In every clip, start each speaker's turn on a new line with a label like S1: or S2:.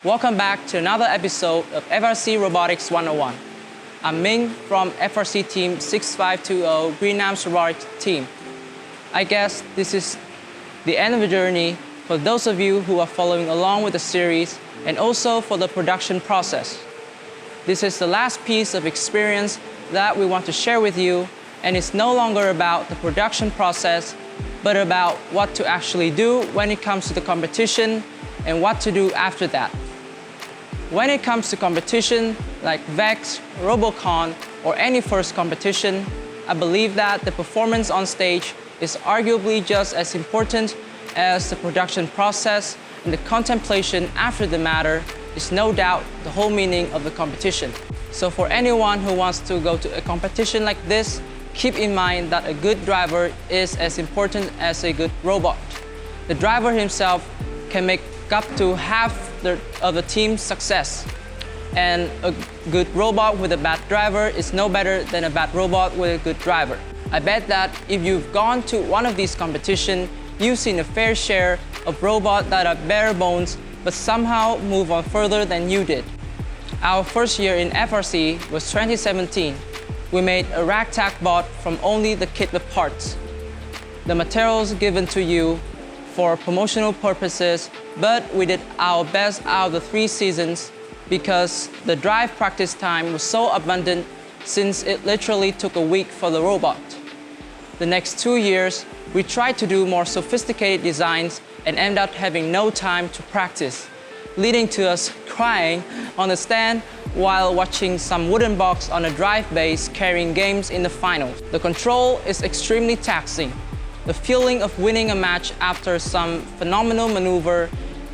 S1: Welcome back to another episode of FRC Robotics 101. I'm Ming from FRC Team 6520 Green Arms Robotics Team. I guess this is the end of the journey for those of you who are following along with the series and also for the production process. This is the last piece of experience that we want to share with you, and it's no longer about the production process, but about what to actually do when it comes to the competition and what to do after that. When it comes to competition like VEX, Robocon, or any first competition, I believe that the performance on stage is arguably just as important as the production process, and the contemplation after the matter is no doubt the whole meaning of the competition. So for anyone who wants to go to a competition like this, keep in mind that a good driver is as important as a good robot. The driver himself can make up to half of the team's success. And a good robot with a bad driver is no better than a bad robot with a good driver. I bet that if you've gone to one of these competitions, you've seen a fair share of robots that are bare bones but somehow move on further than you did. Our first year in FRC was 2017. We made a ragtag bot from only the kit with parts. The materials given to you for promotional purposes, but we did our best out of the 3 seasons because the drive practice time was so abundant since it literally took a week for the robot. The next 2 years, we tried to do more sophisticated designs and ended up having no time to practice, leading to us crying on the stand while watching some wooden box on a drive base carrying games in the finals. The control is extremely taxing. The feeling of winning a match after some phenomenal maneuver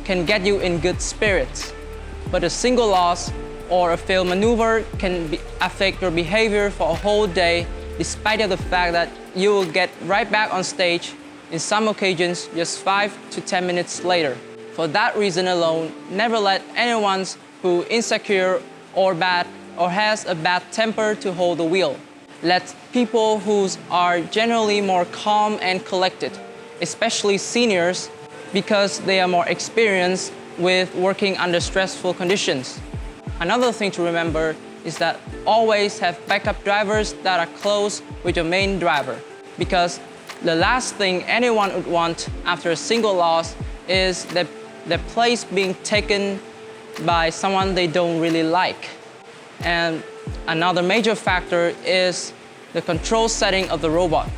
S1: can get you in good spirits. But a single loss or a failed maneuver can affect your behavior for a whole day, despite of the fact that you will get right back on stage in some occasions just 5 to 10 minutes later. For that reason alone, never let anyone who is insecure or bad or has a bad temper to hold the wheel. Let people who are generally more calm and collected, especially seniors, because they are more experienced with working under stressful conditions. Another thing to remember is that always have backup drivers that are close with your main driver, because the last thing anyone would want after a single loss is their place being taken by someone they don't really like. And another major factor is the control setting of the robot.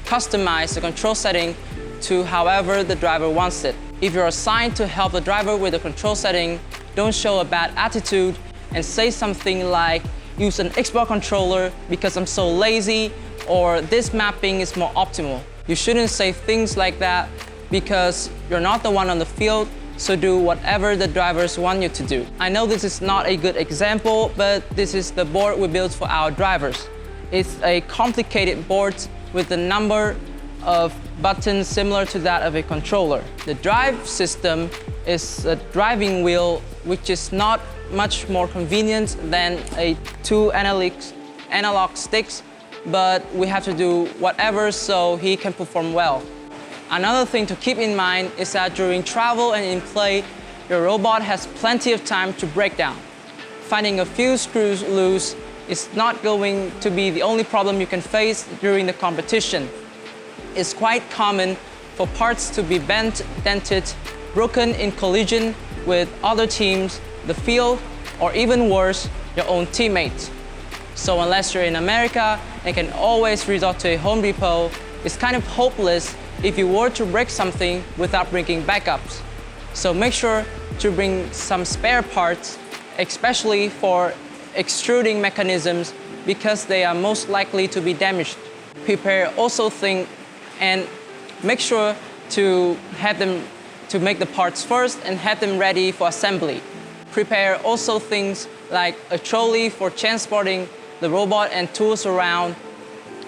S1: Customize the control setting to however the driver wants it. If you're assigned to help the driver with the control setting, don't show a bad attitude and say something like, use an Xbox controller because I'm so lazy, or this mapping is more optimal. You shouldn't say things like that because you're not the one on the field, so do whatever the drivers want you to do. I know this is not a good example, but this is the board we built for our drivers. It's a complicated board with a number of buttons similar to that of a controller. The drive system is a driving wheel, which is not much more convenient than 2 analog sticks, but we have to do whatever so he can perform well. Another thing to keep in mind is that during travel and in play, your robot has plenty of time to break down. Finding a few screws loose is not going to be the only problem you can face during the competition. It's quite common for parts to be bent, dented, broken in collision with other teams, the field, or even worse, your own teammates. So unless you're in America and can always resort to a Home Depot, it's kind of hopeless if you were to break something without bringing backups. So make sure to bring some spare parts, especially for extruding mechanisms, because they are most likely to be damaged. Prepare also things and make sure to have them to make the parts first and have them ready for assembly. Prepare also things like a trolley for transporting the robot and tools around,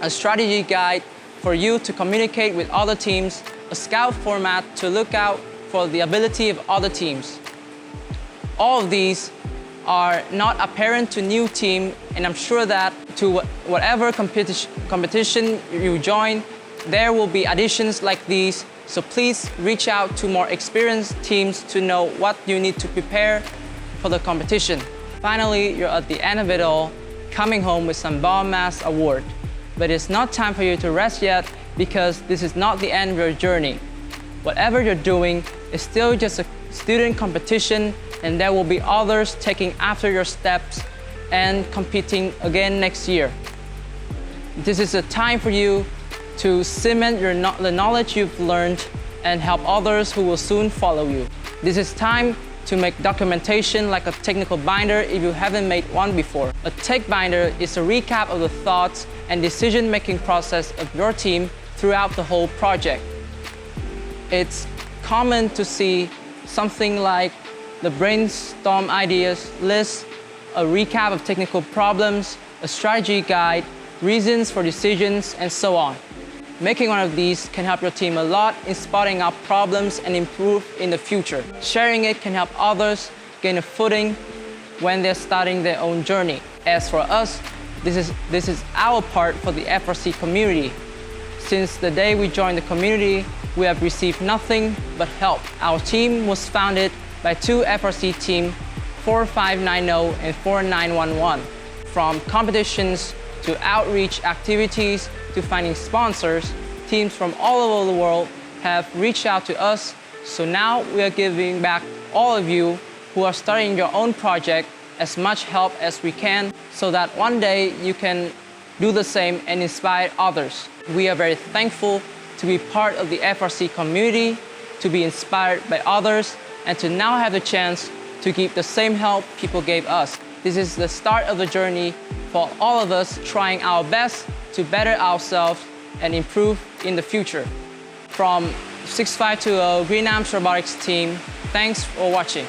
S1: a strategy guide for you to communicate with other teams, a scout format to look out for the ability of other teams. All of these are not apparent to new team, and I'm sure that to whatever competition you join, there will be additions like these So please reach out to more experienced teams to know what you need to prepare for the competition. Finally, you're at the end of it all, coming home with some Ball Mass award. But it's not time for you to rest yet, because this is not the end of your journey. Whatever you're doing is still just a student competition, and there will be others taking after your steps and competing again next year. This is a time for you to cement the knowledge you've learned and help others who will soon follow you. This is time to make documentation like a technical binder if you haven't made one before. A tech binder is a recap of the thoughts and decision-making process of your team throughout the whole project. It's common to see something like the brainstorm ideas list, a recap of technical problems, a strategy guide, reasons for decisions, and so on. Making one of these can help your team a lot in spotting out problems and improve in the future. Sharing it can help others gain a footing when they're starting their own journey. As for us, this is our part for the FRC community. Since the day we joined the community, we have received nothing but help. Our team was founded by two FRC teams, 4590 and 4911. From competitions to outreach activities to finding sponsors, teams from all over the world have reached out to us. So now we are giving back all of you who are starting your own project as much help as we can, so that one day you can do the same and inspire others. We are very thankful to be part of the FRC community, to be inspired by others, and to now have the chance to give the same help people gave us. This is the start of the journey for all of us trying our best to better ourselves and improve in the future. From 6520 Green Arms Robotics team, thanks for watching.